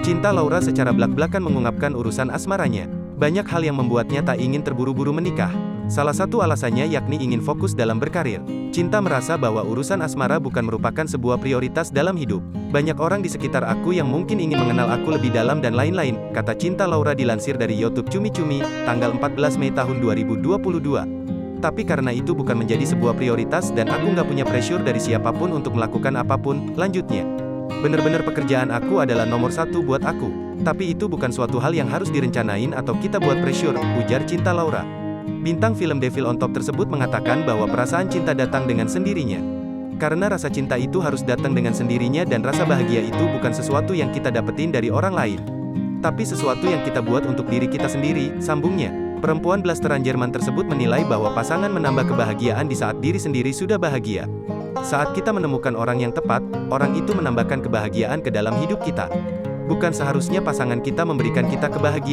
Cinta Laura secara blak-blakan mengungkapkan urusan asmaranya. Banyak hal yang membuatnya tak ingin terburu-buru menikah. Salah satu alasannya yakni ingin fokus dalam berkarir. Cinta merasa bahwa urusan asmara bukan merupakan sebuah prioritas dalam hidup. Banyak orang di sekitar aku yang mungkin ingin mengenal aku lebih dalam dan lain-lain, kata Cinta Laura dilansir dari YouTube Cumi Cumi, tanggal 14 Mei tahun 2022. Tapi karena itu bukan menjadi sebuah prioritas dan aku nggak punya pressure dari siapapun untuk melakukan apapun, lanjutnya. Bener-bener pekerjaan aku adalah nomor satu buat aku. Tapi itu bukan suatu hal yang harus direncanain atau kita buat pressure, ujar Cinta Laura. Bintang film Devil on Top tersebut mengatakan bahwa perasaan cinta datang dengan sendirinya. Karena rasa cinta itu harus datang dengan sendirinya dan rasa bahagia itu bukan sesuatu yang kita dapetin dari orang lain. Tapi sesuatu yang kita buat untuk diri kita sendiri, sambungnya. Perempuan blasteran Jerman tersebut menilai bahwa pasangan menambah kebahagiaan di saat diri sendiri sudah bahagia. Saat kita menemukan orang yang tepat, orang itu menambahkan kebahagiaan ke dalam hidup kita. Bukan seharusnya pasangan kita memberikan kita kebahagiaan.